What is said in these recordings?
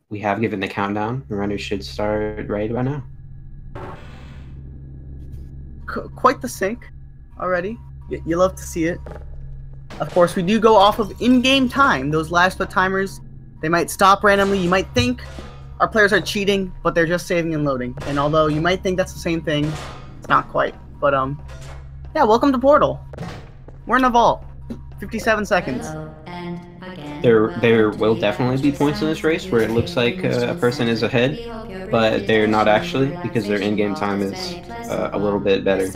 We have given the countdown. The runners should start right about now. Quite the sync already. You love to see it. Of course, we do go off of in-game time. Those last but timers, they might stop randomly. You might think our players are cheating, but they're just saving and loading. And although you might think that's the same thing, it's not quite. But yeah, welcome to Portal. We're in a vault. 57 seconds. There will definitely be points in this race where it looks like a person is ahead, but they're not actually, because their in-game time is a little bit better.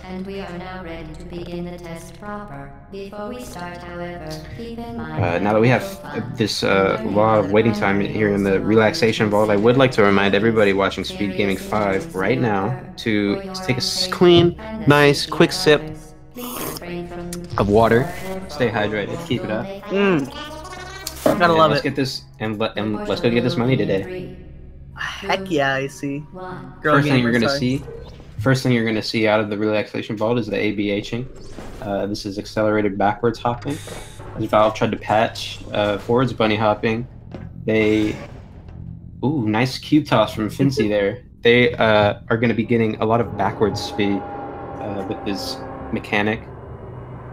And we are now ready to begin the test proper. Before we start, however, keep in mind now that we have this law of waiting time here in the relaxation vault, I would like to remind everybody watching Speed Gaming 5 right now to take a clean, nice, quick sip of water. Stay hydrated. Keep it up. Gotta love it. Let's get this and let's go get this money today. Heck yeah, I see. First thing you're gonna see out of the relaxation vault is the ABHing. This is accelerated backwards hopping. As Valve tried to patch forwards bunny hopping, nice cube toss from Fnzzy there. They are gonna be getting a lot of backwards speed with this mechanic,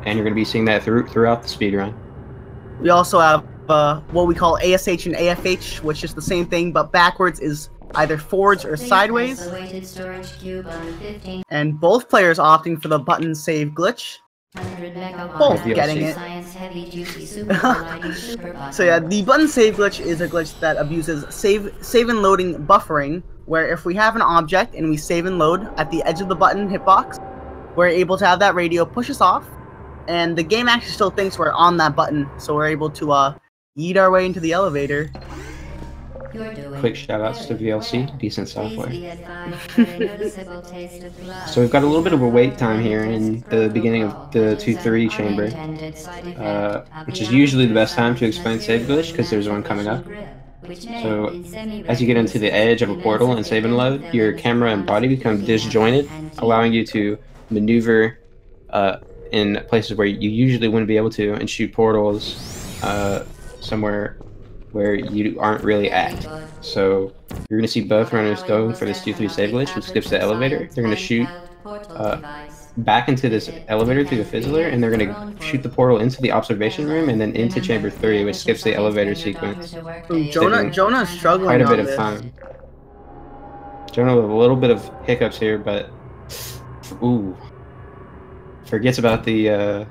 and you're gonna be seeing that throughout the speed run. We also have what we call ASH and AFH, which is the same thing, but backwards is either forwards or sideways. And both players opting for the button save glitch. Both getting it. So yeah, the button save glitch is a glitch that abuses save and loading buffering, where if we have an object and we save and load at the edge of the button hitbox, we're able to have that radio push us off, and the game actually still thinks we're on that button, so we're able to yeet our way into the elevator. Quick shoutouts to VLC, decent software. So we've got a little bit of a wait time here in the beginning of the 2-3 chamber, which is usually the best time to explain save glitch because there's one coming up. So as you get into the edge of a portal and save and load, your camera and body become disjointed, allowing you to maneuver in places where you usually wouldn't be able to and shoot portals somewhere where you aren't really at. So you're going to see both runners go for this 2-3 save glitch, which skips the elevator. They're going to shoot back into this elevator through the fizzler, and they're going to shoot the portal into the observation room and then into chamber 3, which skips the elevator sequence. Jonah's struggling quite a bit on of time. Jonah with a little bit of hiccups here, but forgets about the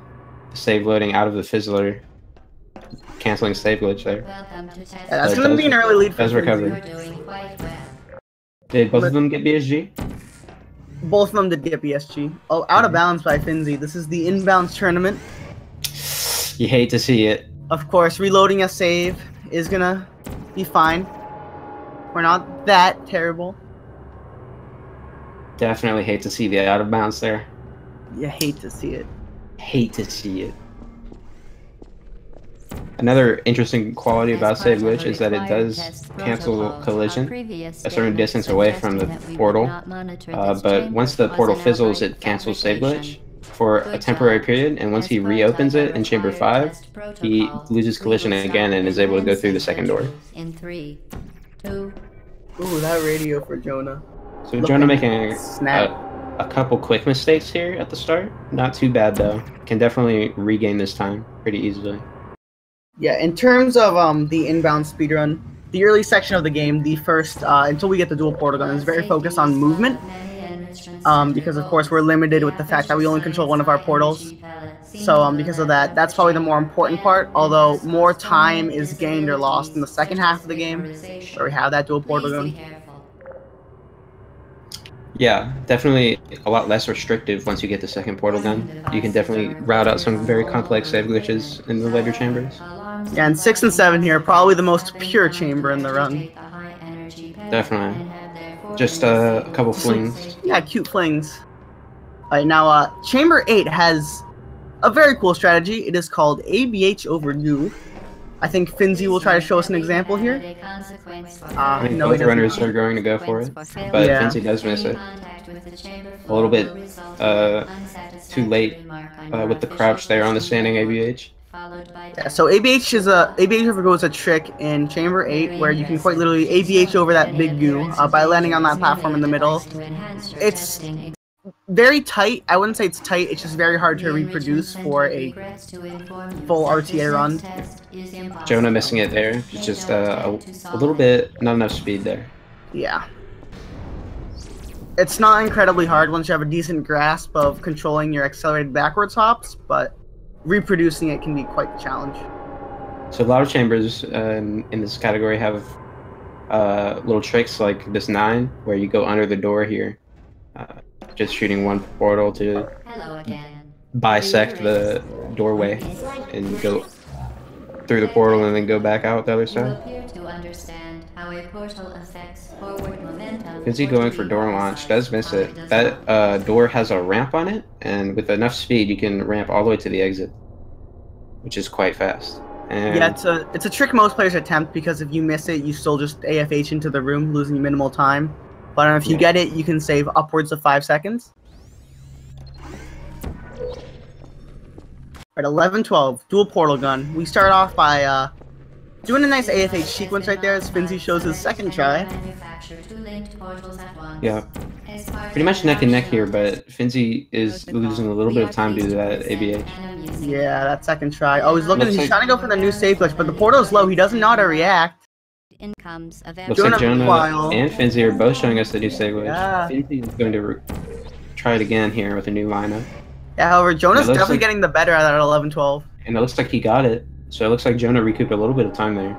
save loading out of the fizzler, canceling save glitch there. That's going to be an early lead for Does recover. Did both of them get BSG? Both of them did get BSG. Oh, out of bounds by Fnzzy. This is the inbounds tournament. You hate to see it. Of course, reloading a save is going to be fine. We're not that terrible. Definitely hate to see the out of bounds there. You hate to see it. Hate to see it. Another interesting quality about save glitch is that it does cancel collision a certain distance away from the portal, but once the portal fizzles, it cancels save glitch for a temporary period, and once he reopens it in chamber 5, he loses collision again and is able to go through the second door. Ooh, that radio for Jonah. So Jonah making a couple quick mistakes here at the start. Not too bad though. Can definitely regain this time pretty easily. Yeah, in terms of the inbound speedrun, the early section of the game, the first, until we get the dual portal gun, is very focused on movement. Because of course we're limited with the fact that we only control one of our portals. So because of that, that's probably the more important part, although more time is gained or lost in the second half of the game, where we have that dual portal gun. Yeah, definitely a lot less restrictive once you get the second portal gun. You can definitely route out some very complex save glitches in the later chambers. Yeah, and 6 and 7 here, probably the most pure chamber in the run. Definitely. Just a couple flings. Yeah, cute flings. Alright, now chamber 8 has a very cool strategy. It is called ABH over new. I think Fnzzy will try to show us an example here. I think both runners are going to go for it, but yeah. Fnzzy does miss it. A little bit too late with the crouch there on the standing ABH. Yeah, so ABH overgoes a trick in Chamber 8 where you can quite literally ABH over that big goo by landing on that platform in the middle. It's very tight. I wouldn't say it's tight. It's just very hard to reproduce for a full RTA run. Jonah missing it there. It's just a little bit, not enough speed there. Yeah. It's not incredibly hard once you have a decent grasp of controlling your accelerated backwards hops, but reproducing it can be quite the challenge. So a lot of chambers in this category have little tricks like this 9, where you go under the door here, just shooting one portal to bisect the doorway and go through the portal and then go back out the other side. Fnzzy going for door launch does miss it. That door has a ramp on it, and with enough speed you can ramp all the way to the exit, which is quite fast. And yeah, it's a trick most players attempt, because if you miss it, you still just AFH into the room, losing minimal time. But if you get it, you can save upwards of 5 seconds. Alright, 11-12, dual portal gun. We start off by doing a nice AFH sequence right there as Fnzzy shows his second try. Yeah, pretty much neck and neck here, but Fnzzy is losing a little bit of time due to that ABH. Yeah, that second try. Oh, he's trying to go for the new save glitch, but the portal's low. He doesn't know how to react. Looks like Jonah and Fnzzy are both showing us the new save glitch. Yeah. Fnzzy is going to try it again here with a new lineup. Yeah, however, Jonah's definitely getting the better at that 11-12. And it looks like he got it. So it looks like Jonah recouped a little bit of time there.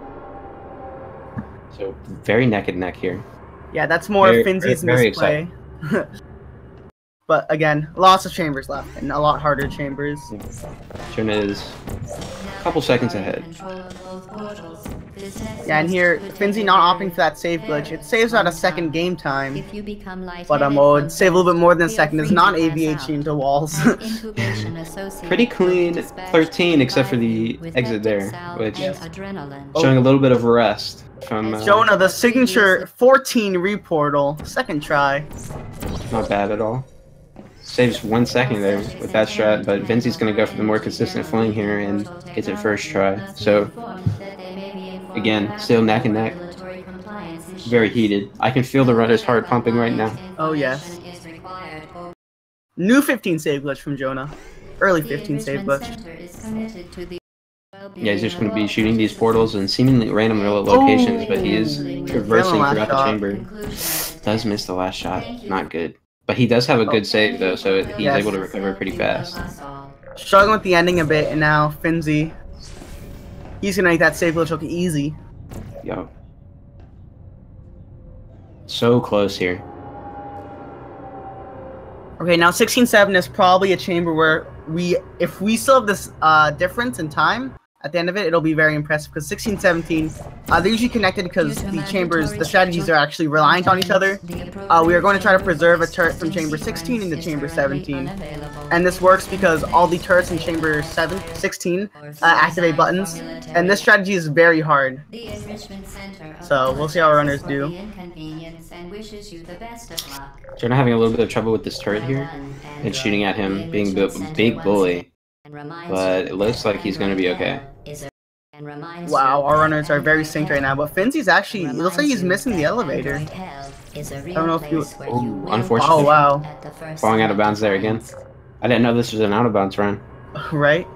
So very neck and neck here. Yeah, that's more Fnzzy's misplay. But again, lots of chambers left, and a lot harder chambers. Yeah. Jonah is a couple seconds ahead. Yeah, and here, Fnzzy not opting for that save glitch. It saves out a second game time, but it would save a little bit more than a second. It's not AVHing into walls. Pretty clean 13, except for the exit there, which showing a little bit of rest from Jonah, the signature 14 reportal, second try. Not bad at all. Saves 1 second there with that strat, but Fnzzy's going to go for the more consistent fling here and gets it first try. So, again, still neck and neck. Very heated. I can feel the runner's heart pumping right now. Oh, yes. New 15 save glitch from Jonah. Early 15 save glitch. Yeah, he's just going to be shooting these portals in seemingly random locations, but he is traversing throughout the chamber. Does miss the last shot. Not good. But he does have a good save, though, so he's able to recover pretty fast. Struggling with the ending a bit, and now Fnzzy. He's going to make that save glitch look easy. Yo. So close here. Okay, now 16-7 is probably a chamber where if we still have this difference in time at the end of it, it'll be very impressive, because 16-17, they're usually connected because the strategies are actually reliant on each other. We are going to try to preserve a turret from chamber 16 into chamber 17. And this works because all the turrets in chamber 16 activate buttons, and this strategy is very hard. So we'll see how our runners do. Jonah having a little bit of trouble with this turret here, and shooting at him, being the big bully. But it looks like he's going to be okay. Wow, our runners are very synced right now, but Fnzzy's actually, it looks like he's missing the elevator. I don't know if you... Oh, unfortunately. Oh, wow. Falling out of bounds there again. I didn't know this was an out of bounds run. Right?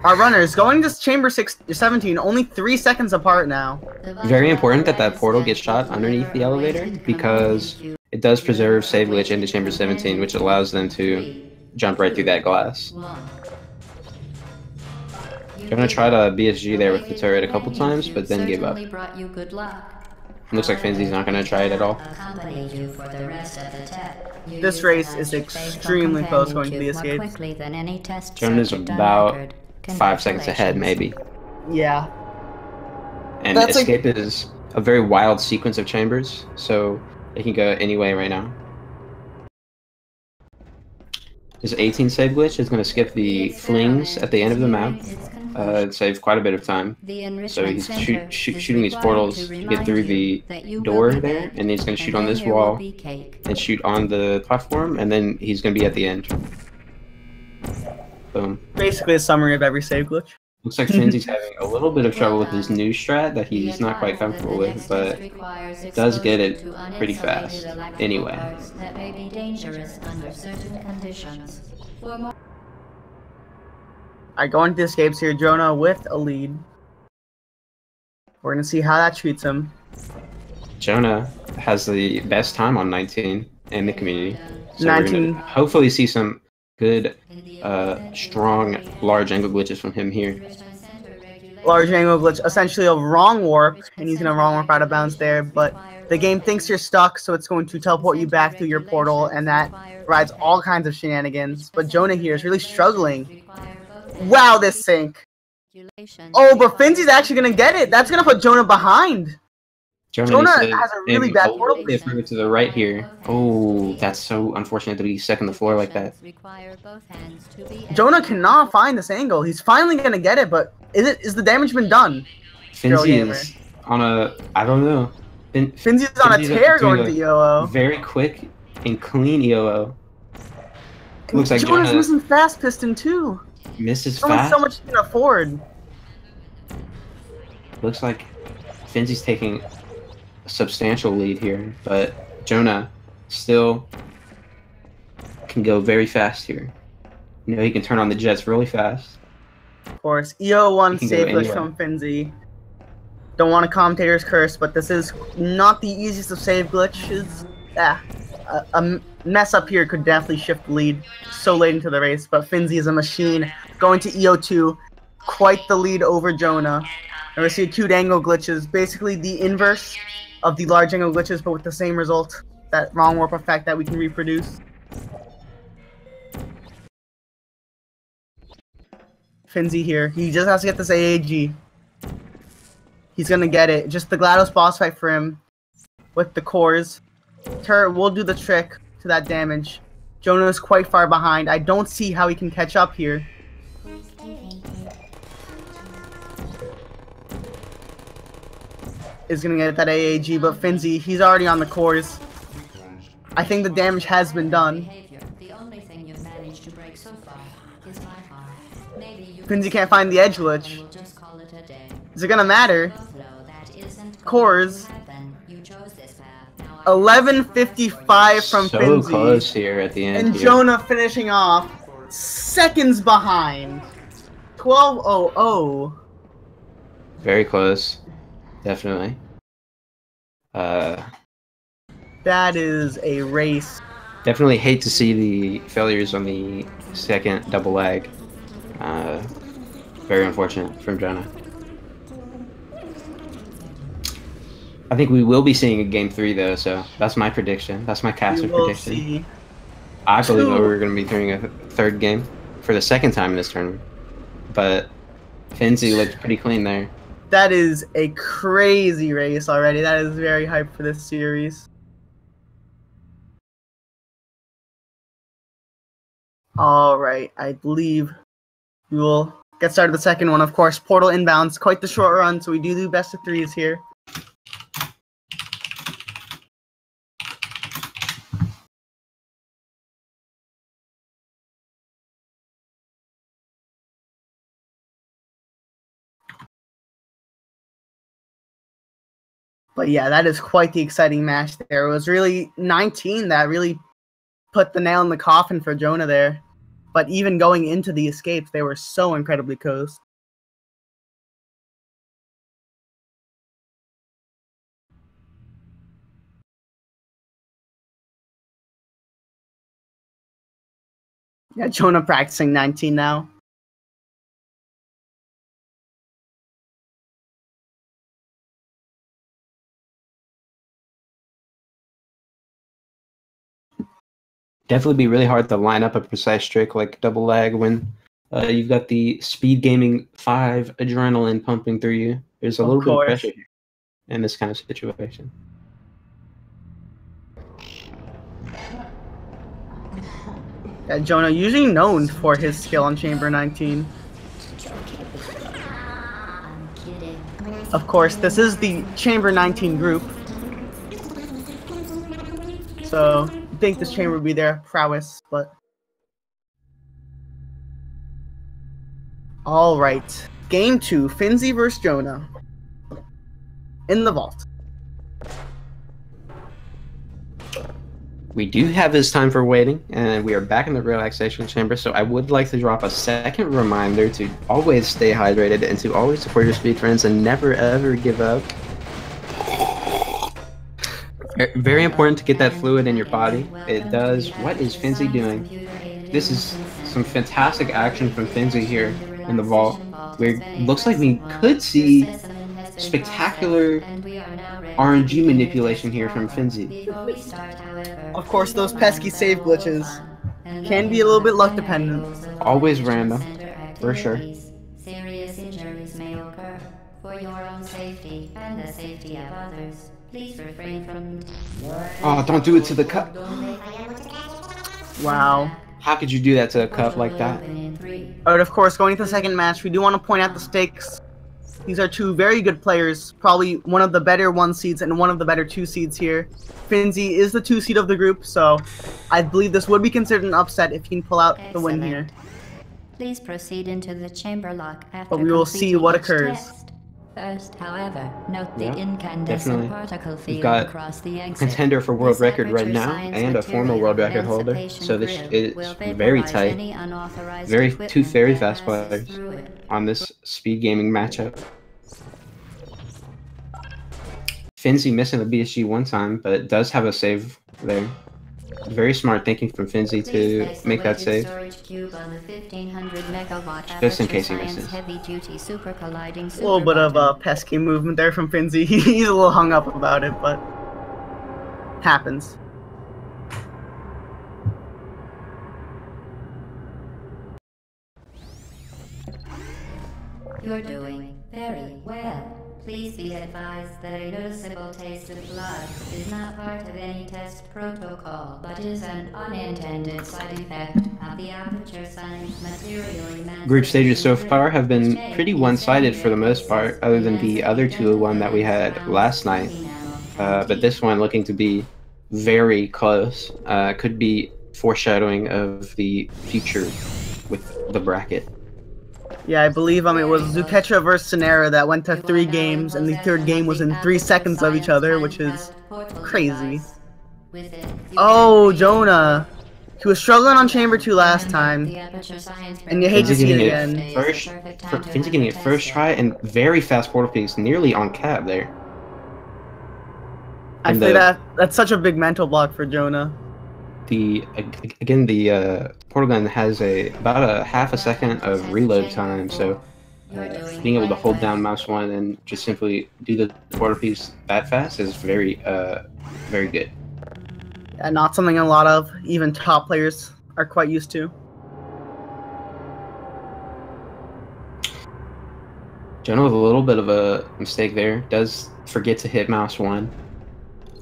Our runners going to chamber 17, only 3 seconds apart now. Very important that that portal gets shot underneath the elevator, because it does preserve save glitch into chamber 17, which allows them to jump right through that glass. I'm gonna try to BSG there with the turret a couple times, but then give up. Looks like Fnzzy's not gonna try it at all. This race is extremely close going to the escape. Jonah's about 5 seconds ahead, maybe. Yeah. And escape is a very wild sequence of chambers, so it can go any way right now. His 18 save glitch is going to skip the flings at the end of the map. It saves quite a bit of time. So he's shooting these portals to get through the door there, and he's going to shoot on this wall and shoot on the platform, and then he's going to be at the end. Boom. Basically a summary of every save glitch. Looks like Fnzzy's having a little bit of trouble with his new strat that he's not quite comfortable with, but does get it pretty fast anyway. That may be dangerous under certain conditions. For more Alright, going to escapes here. Jonah with a lead. We're going to see how that treats him. Jonah has the best time on 19 in the community. So 19. we're going to hopefully see some good, strong, large angle glitches from him here. Large angle glitch, essentially a wrong warp, and he's going to wrong warp out of bounds there, but the game thinks you're stuck, so it's going to teleport you back through your portal, and that rides all kinds of shenanigans. But Jonah here is really struggling. Wow, this sync. Oh, but Fnzzy's actually going to get it. That's going to put Jonah behind. Jonah has a really bad portal placement to the right here. Oh, that's so unfortunate to be second the floor like that. Jonah cannot find this angle. He's finally going to get it, but is the damage been done? Fnzzy is on a, I don't know. Fnzzy's on a tear going to EOO. Very quick and clean EOO. Looks like Jonah's missing fast piston too. Misses fast. So much he can afford. Looks like Fnzzy's taking a substantial lead here, but Jonah still can go very fast here. You know, he can turn on the jets really fast. Of course, EO1 save glitch from Fnzzy. Don't want a commentator's curse, but this is not the easiest of save glitches. A mess up here could definitely shift the lead so late into the race, but Fnzzy is a machine. Going to EO2, quite the lead over Jonah. And we see acute angle glitches, basically the inverse of the large angle glitches, but with the same result, that wrong warp effect that we can reproduce. Fnzzy here, he just has to get this AAG. He's gonna get it. Just the GLaDOS boss fight for him with the cores. Turret will do the trick to that damage. Jonah is quite far behind. I don't see how he can catch up here. Is gonna get that AAG, but Fnzzy, he's already on the cores. I think the damage has been done. Fnzzy can't find the edge glitch. Is it gonna matter? Cores. 11:55 from Fnzzy. So close here at the end. And Jonah finishing off seconds behind. 12:00. Very close. Definitely. That is a race. Definitely hate to see the failures on the second double lag. Very unfortunate from Jonah. I think we will be seeing a game 3 though, so that's my prediction. That's my caster prediction. See I believe that we're going to be doing a third game for the second time in this tournament. But Fnzzy looked pretty clean there. That is a crazy race already. That is very hyped for this series. Alright, I believe we will get started the second one. Of course, Portal inbounds, quite the short run, so we do best of 3s here. But yeah, that is quite the exciting match there. It was really 19 that really put the nail in the coffin for Jonah there. But even going into the escapes, they were so incredibly close. Yeah, Jonah practicing 19 now. Definitely be really hard to line up a precise trick like double lag when you've got the Speed Gaming 5 adrenaline pumping through you. There's a little bit of pressure here in this kind of situation. Yeah, Jonah, usually known for his skill on Chamber 19. Of course, this is the Chamber 19 group. So, I think this chamber would be their prowess, but... Alright. Game 2, Fnzzy vs. Jonah. In the vault. We do have this time for waiting, and we are back in the relaxation chamber, so I would like to drop a second reminder to always stay hydrated and to always support your speed friends and never ever give up. Very important to get that fluid in your body. It does. What is Fnzzy doing? This is some fantastic action from Fnzzy here in the vault, where it looks like we could see spectacular RNG manipulation here from Fnzzy. Of course, those pesky save glitches can be a little bit luck dependent. Always random, for sure. Serious injuries may occur. For your own safety and the safety of others, please refrain from... Oh, don't do it to the cup. Wow. How could you do that to a cup like that? Alright, of course, going to the second match, we do want to point out the stakes. These are two very good players, probably one of the better 1 seeds and one of the better 2 seeds here. Fnzzy is the 2 seed of the group, so I believe this would be considered an upset if he can pull out the win here. Please proceed into the chamber lock after But we will see what occurs. test. First, however, note the Yeah, incandescent definitely. particle We've field got across the exit. contender for world This record right aperture now science and a former world record material holder, emancipation so this grid is will very vaporize tight. any unauthorized Two equipment very that fast passes players through it. on this speed gaming matchup. Fnzzy missing the BSG one time, but it does have a save there. Very smart thinking from Fnzzy to make that save. Just in case he misses. A little bit of pesky movement there from Fnzzy. He's a little hung up about it, but happens. You're doing very well. Please be advised that a noticeable taste of blood is not part of any test protocol, but is an unintended side effect of the aperture science material. Group stages so far have been pretty one-sided for the most part, other than the other 201 that we had last night. But this one looking to be very close. Could be foreshadowing of the future with the bracket. Yeah, I believe it was Zuketra versus Sonera that went to 3 games, and the 3rd game was in 3 seconds of each other, which is crazy. Oh, Jonah! He was struggling on Chamber 2 last time, and you hate to see it again. Fnzzy getting it first try, and very fast portal piece, nearly on cap there. I think that's such a big mental block for Jonah. The portal gun has about a half a second of reload time, so being able to hold down mouse 1 and just simply do the portal piece that fast is very good. Yeah, not something a lot of even top players are quite used to. Jonah with a little bit of a mistake there. Does forget to hit mouse 1.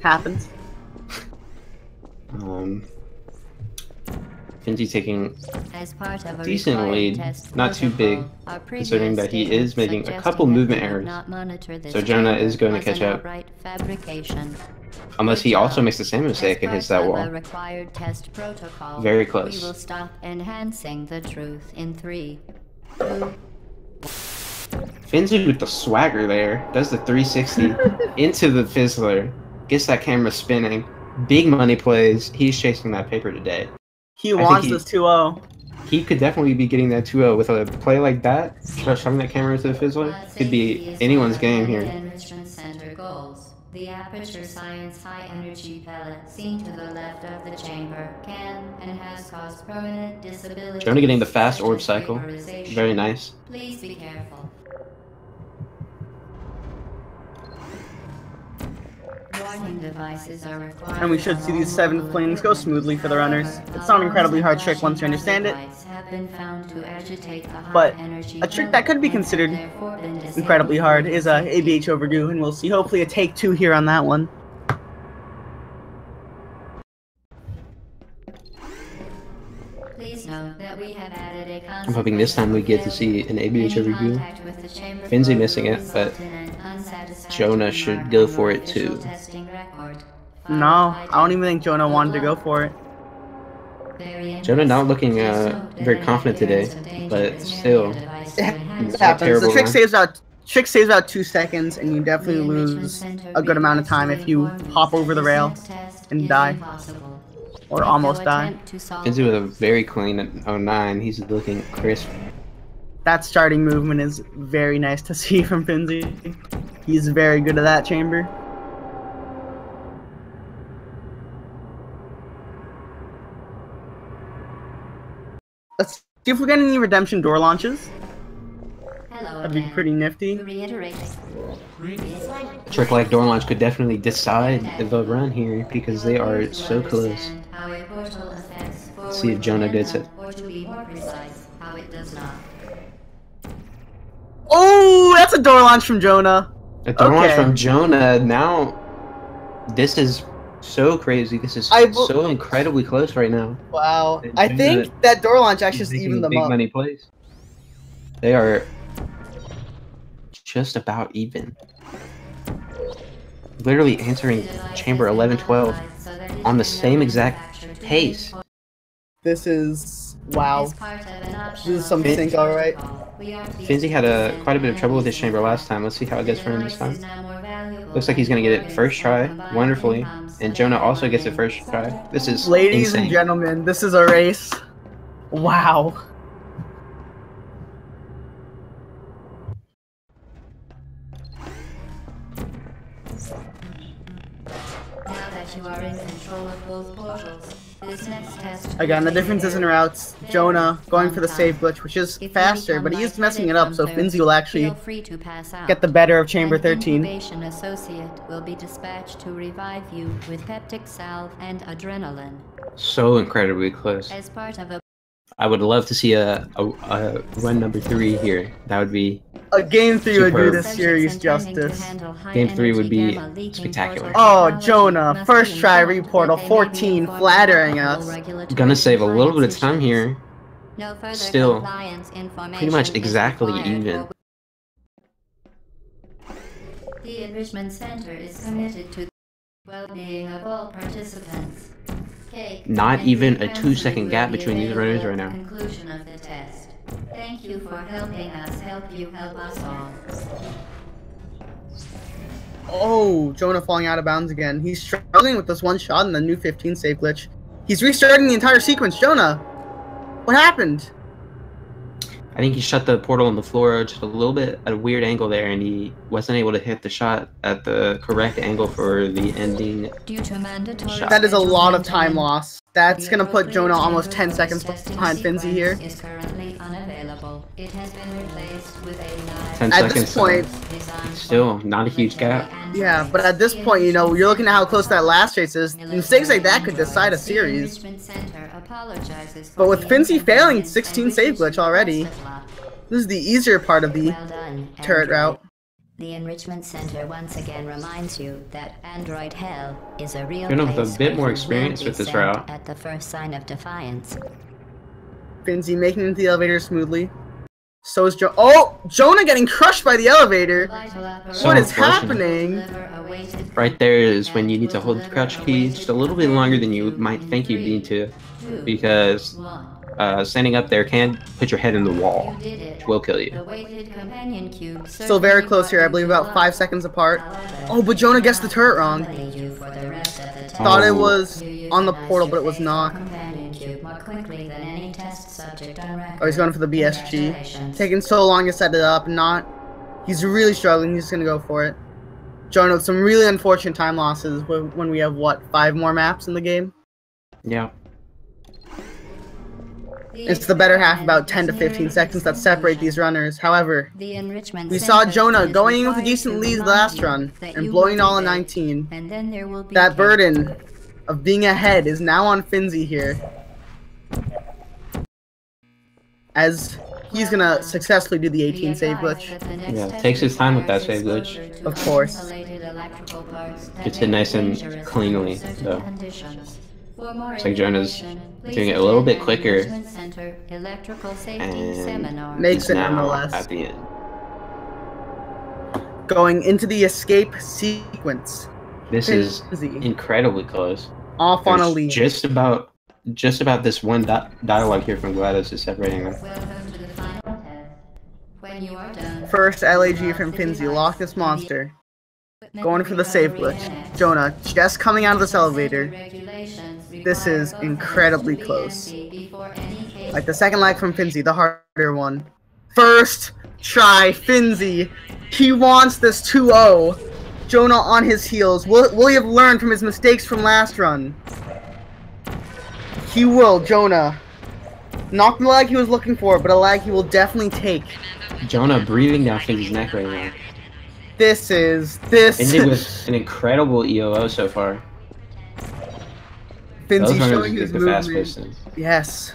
Happens. Fnzzy taking a decent lead, not too big, considering that he is making a couple movement errors. So Jonah is going to catch up. Unless he also makes the same mistake and hits that wall. Very close. We will stop enhancing the truth in 3, 2... Fnzzy with the swagger there, does the 360 into the Fizzler, gets that camera spinning. Big money plays, he's chasing that paper today. He wants this 2-0. He could definitely be getting that 2-0 with a play like that. Shoving that camera into the Fizzler could be anyone's game here. The aperture science high energy pellet seen to the left of the chamber can and has caused permanent disability. Jonah getting the fast orb cycle. Very nice. Please be careful. Warning devices are required. And we should see these 7 flames go smoothly for the runners. It's not an incredibly hard trick once you understand it, but a trick that could be considered incredibly hard is ABH overdue, and we'll see hopefully a take 2 here on that one. I'm hoping this time we get to see an ABH overdue. Fnzzy missing it, but Jonah should go for it too. No, I don't even think Jonah wanted to go for it. Jonah not looking very confident today, but still, It not a happens. The terrible run. trick saves out 2 seconds, and you definitely lose a good amount of time if you hop over the rail and die, or almost die. Fnzzy with a very clean 09. He's looking crisp. That starting movement is very nice to see from Fnzzy. He's very good at that chamber. Let's see if we get any redemption door launches. That'd be pretty nifty. A trick like door launch could definitely decide the run here because they are so close. Let's see if Jonah gets it. Oh, that's a door launch from Jonah. A door launch from Jonah. Now, this is so crazy. This is so incredibly close right now. Wow. I think that door launch actually just evened them big up. Money plays. They are just about even. Literally answering chamber 11-12 on the same exact pace. This is wow. This is some sync, alright. Fnzzy had quite a bit of trouble with this chamber last time. Let's see how it goes for him this time. Looks like he's gonna get it first try, wonderfully. And Jonah also gets it first try. This is Ladies insane. and gentlemen, this is a race. Wow. You are in control of both portals. This next test Again, the differences in routes. Jonah going for the save glitch, which is faster, but he is messing it up, so Fnzzy will actually get the better of chamber 13. Incubation associate will be dispatched to revive you with peptic salve and adrenaline. So incredibly close. As part of a I would love to see a run number 3 here. That would be a game 3 would do superb. this series justice. Game 3 would be spectacular. Oh, Jonah, first try reportal 14, flattering us. Gonna save a little bit of time here. no further Still, compliance information pretty much is exactly required even. for- The Enrichment Center is committed to the well-being of all participants. Cake Not and even a Fnzzy 2-second will gap be between these runners available right at now. the conclusion of the test. Thank you for helping us help you help us all. Oh, Jonah falling out of bounds again. He's struggling with this one shot and the new 15 save glitch. He's restarting the entire sequence. Jonah, what happened? I think he shut the portal on the floor just a little bit at a weird angle there, and he wasn't able to hit the shot at the correct angle for the ending. Due to mandatory Shot. That is a lot of scheduling, time loss. That's the gonna put appropriate Jonah almost chamber 10 seconds testing behind Fnzzy here. sequence is currently unavailable. It has been replaced with a live 10 At seconds. this point, design Still not a huge gap. yeah, but at this point, you know, you're looking at how close that last race is. Mistakes like that could decide a series. But with Fnzzy failing 16 save glitch already, this is the easier part of the Well done, turret Android. route. The Enrichment Center once again reminds you that Android Hell is a real Jonah with a place bit where more you experience will be with this sent route. at the first sign of defiance. Fnzzy making it into the elevator smoothly. So is Jonah getting crushed by the elevator. So What is unfortunate. happening? Right there is when you need to hold the crouch key just a little bit longer than you might think you need to, because standing up there can put your head in the wall, which will kill you. Still very close here, I believe about 5 seconds apart. Oh, but Jonah gets the turret wrong. Thought it was on the portal, but it was not. Oh, he's going for the BSG. Taking so long to set it up, he's really struggling, he's just gonna go for it. Jonah with some really unfortunate time losses when we have, what, 5 more maps in the game? Yeah. It's the better half, about 10 to 15 seconds that separate these runners. However, we saw Jonah going in with a decent lead last run and blowing it all in 19. That burden of being ahead is now on Fnzzy here, as he's gonna successfully do the 18 save glitch. Yeah, takes his time with that save glitch. Of course. Gets it nice and cleanly, though. Looks like Jonah's doing it a little bit quicker, and Makes he's it now nonetheless. at the end. Going into the escape sequence. This is Fnzzy incredibly close. off on a There's lead. just about this one dialogue here from GLaDOS is separating them. Welcome to the final test. When you are done, First LAG from Fnzzy. Lock this monster. Going for the save glitch. Jonah just coming out of this elevator. This is incredibly close. Like the second lag from Fnzzy, the harder one. First try, Fnzzy. He wants this 2-0. Jonah on his heels. Will he have learned from his mistakes from last run? He will, Jonah. Not the lag he was looking for, but a lag he will definitely take. Jonah breathing down Fnzzy's neck right now. This. Fnzzy with an incredible EOO so far. Fnzzy showing his the fast movement. Yes.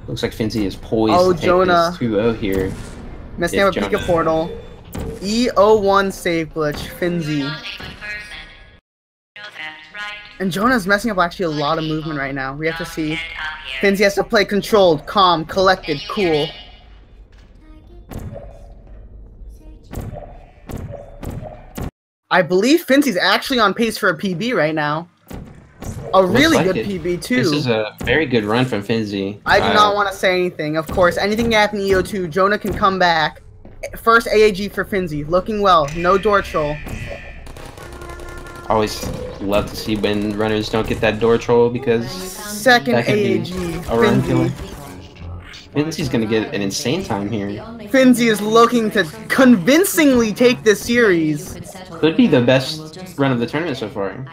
Looks like Fnzzy is poised to take Jonah. this 2-0 here. Messing up a Pika portal. E01 save glitch, Fnzzy. And Jonah's messing up actually a lot of movement right now. We have to see. Fnzzy has to play controlled, calm, collected, cool. I believe Fnzzy's actually on pace for a PB right now. A really good PB too. This is a very good run from Fnzzy. I do not want to say anything. Of course, anything can happen in EO2. Jonah can come back. First AAG for Fnzzy. Looking well. No door troll. Always love to see when runners don't get that door troll because second AAG. Fnzzy. Fnzzy's gonna get an insane time here. Fnzzy is looking to convincingly take this series. Could be the best run of the tournament so far.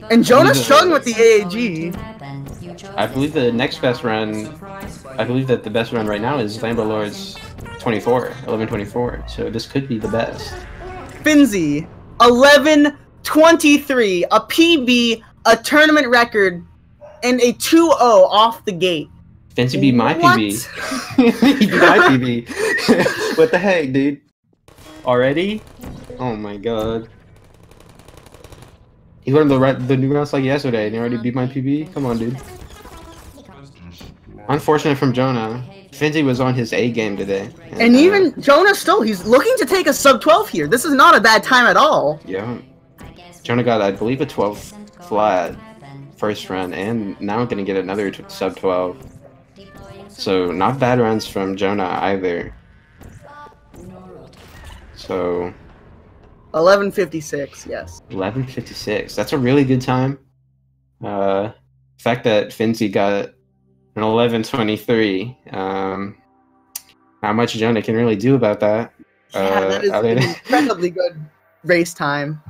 And Jonah's struggling with the AAG. I believe the next best run, I believe that the best run right now is Lambo Lord's 11-24. So this could be the best. Fnzzy, 11-23, a PB, a tournament record, and a 2-0 off the gate. Fnzzy beat my PB. He beat my PB. What the heck, dude? Already? Oh my god. He learned the new routes like yesterday and he already beat my PB? Come on, dude. Unfortunate from Jonah. Fnzzy was on his A game today. And even Jonah still, he's looking to take a sub 12 here. This is not a bad time at all. Yeah. Jonah got, I believe, a 12 flat first run, and now I'm going to get another sub 12. So, not bad runs from Jonah either. So... 11:56, yes. 11:56. That's a really good time. The fact that Fnzzy got an 11:23. Not much Jonah can really do about that. Yeah, that is an incredibly good race time.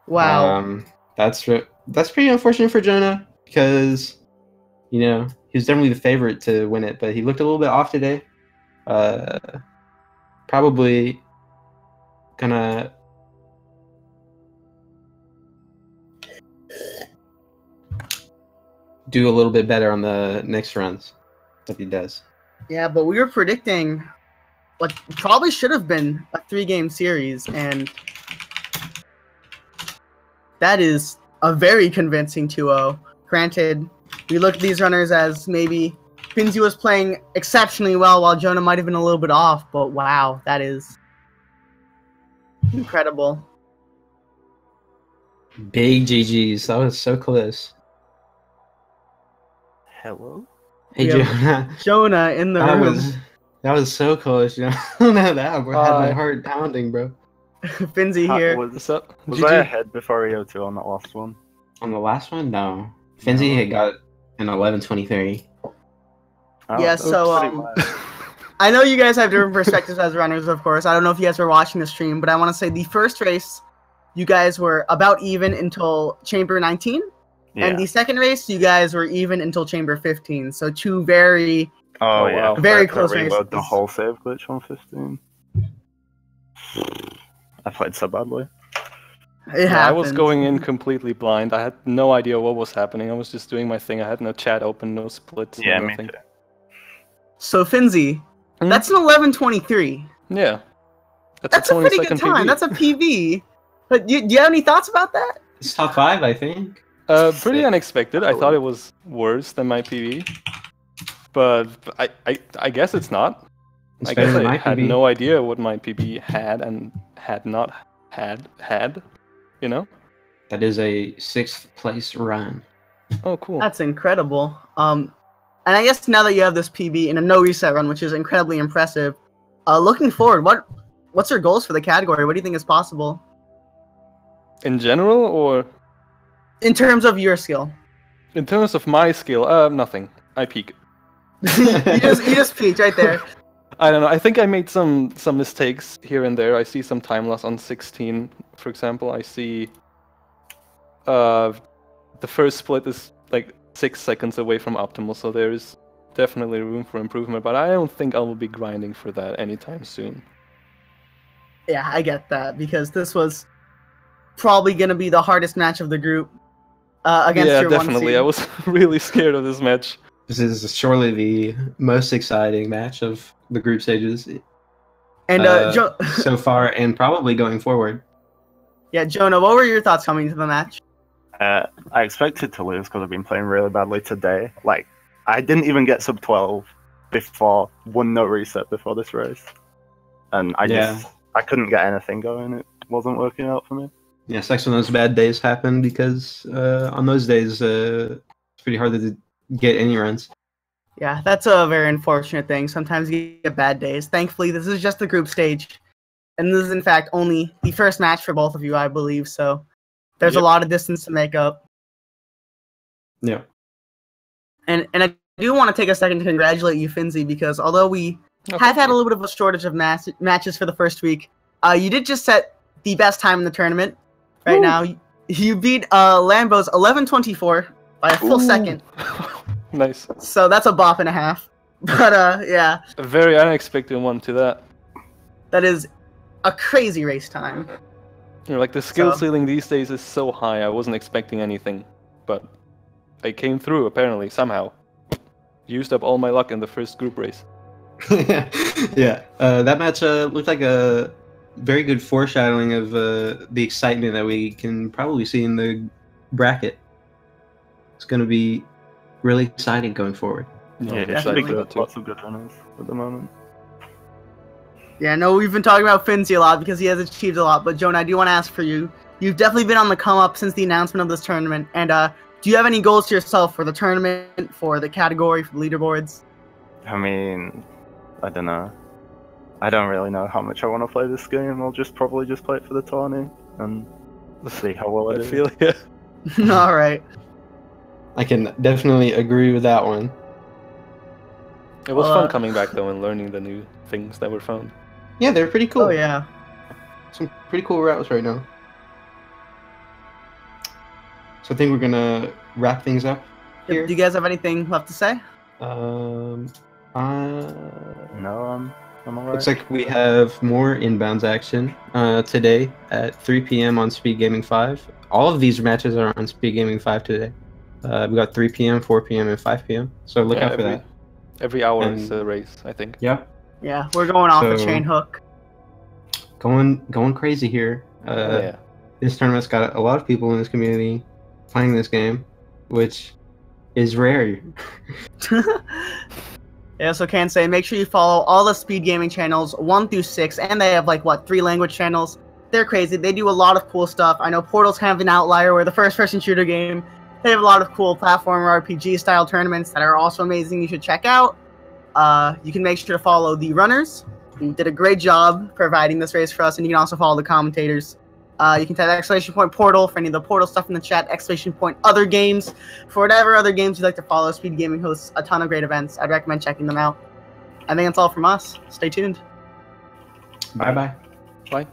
Wow. That's pretty unfortunate for Jonah because, you know, he was definitely the favorite to win it, but he looked a little bit off today. Probably gonna do a little bit better on the next runs if he does. Yeah, but we were predicting what probably should have been a 3-game series, and that is a very convincing 2-0. Granted, we look at these runners as maybe Fnzzy was playing exceptionally well while Jonah might have been a little bit off, but wow, that is incredible. Big GGs. That was so close. Hello? Hey, Jonah. Jonah in the room. That was so close. You know, that had my heart pounding, bro. Fnzzy here. Was I ahead before EO2 on that last one? On the last one? No. Fnzzy had got an 11:23. Oh, yeah, so I know you guys have different perspectives as runners, of course. I don't know if you guys were watching the stream, but I want to say the first race, you guys were about even until Chamber 19. Yeah. And the second race, you guys were even until Chamber 15. So two very, very close races. The whole save glitch on 15. I played so badly. I was going in completely blind. I had no idea what was happening. I was just doing my thing. I had no chat open, no splits. Yeah, no me too. So Fnzzy, that's an 11:23. Yeah. That's a pretty good time. PB. That's a PB. But do you have any thoughts about that? It's top 5, I think. Pretty unexpected. I thought it was worse than my PB. But I guess it's not. I guess I had no idea what my PB had and had not had, you know? That is a 6th place run. Oh, cool. That's incredible. And I guess now that you have this PB in a no reset run, which is incredibly impressive, looking forward, what's your goals for the category? What do you think is possible? In general, or In terms of your skill. in terms of my skill? Nothing. I peak. you just peaked right there. I don't know. I think I made some mistakes here and there. I see some time loss on 16, for example. I see the first split is like 6 seconds away from optimal, so there is definitely room for improvement. But I don't think I will be grinding for that anytime soon. Yeah, I get that, because this was probably going to be the hardest match of the group against yeah, your definitely. I 1 seed. was really scared of this match. This is surely the most exciting match of the group stages And so far, and probably going forward. Yeah, Jonah, what were your thoughts coming to the match? I expected to lose because I've been playing really badly today. Like, I didn't even get sub 12 before one no reset before this race, and I couldn't get anything going. It wasn't working out for me. Yeah, sucks when those bad days happen, because on those days it's pretty hard to get any runs. Yeah, that's a very unfortunate thing. Sometimes you get bad days. Thankfully, this is just the group stage, and this is in fact only the first match for both of you, I believe. So there's a lot of distance to make up. Yeah. And I do want to take a second to congratulate you, Fnzzy, because although we have had a little bit of a shortage of matches for the first week, you did just set the best time in the tournament. Right now, you beat Lambo's 11:24 by a full second. Nice. So that's a bop and a half. But yeah. A very unexpected one to that. That is a crazy race time. You know, like the skill ceiling these days is so high. I wasn't expecting anything, but I came through apparently somehow. Used up all my luck in the first group race. Yeah, that match looked like a very good foreshadowing of the excitement that we can probably see in the bracket. It's going to be really exciting going forward. Yeah, it's it's like good. Lots of good runners at the moment. Yeah, no, we've been talking about Fnzzy a lot because he has achieved a lot, but Jonah, I do want to ask for you. You've definitely been on the come up since the announcement of this tournament, and do you have any goals to yourself for the tournament, for the category, for the leaderboards? I mean, I don't know. I don't really know how much I want to play this game. I'll probably just play it for the tourney and see how well I feel. Yeah. All right. I can definitely agree with that one. It was fun coming back though and learning the new things that were found. Yeah, they're pretty cool. Oh yeah. Some pretty cool routes right now. So I think we're gonna wrap things up here. Do you guys have anything left to say? No, I'm alright. Looks like we have more inbounds action today at 3 p.m. on Speed Gaming 5. All of these matches are on Speed Gaming 5 today. We got 3 p.m., 4 p.m., and 5 p.m. So look out for that. Every hour is a race, I think. Yeah. Yeah, we're going off a chain hook. Going crazy here. Yeah. This tournament's got a lot of people in this community playing this game, which is rare. Yeah, so can say make sure you follow all the Speed Gaming channels 1 through 6, and they have like 3 language channels. They're crazy. They do a lot of cool stuff. I know Portal's kind of an outlier. We're the first-person shooter game. They have a lot of cool platformer RPG style tournaments that are also amazing. You should check out. You can make sure to follow the runners, who did a great job providing this race for us, and you can also follow the commentators. You can type !Portal for any of the Portal stuff in the chat, !other games for whatever other games you'd like to follow. Speed Gaming hosts a ton of great events. I'd recommend checking them out. I think that's all from us. Stay tuned. Bye-bye. Bye.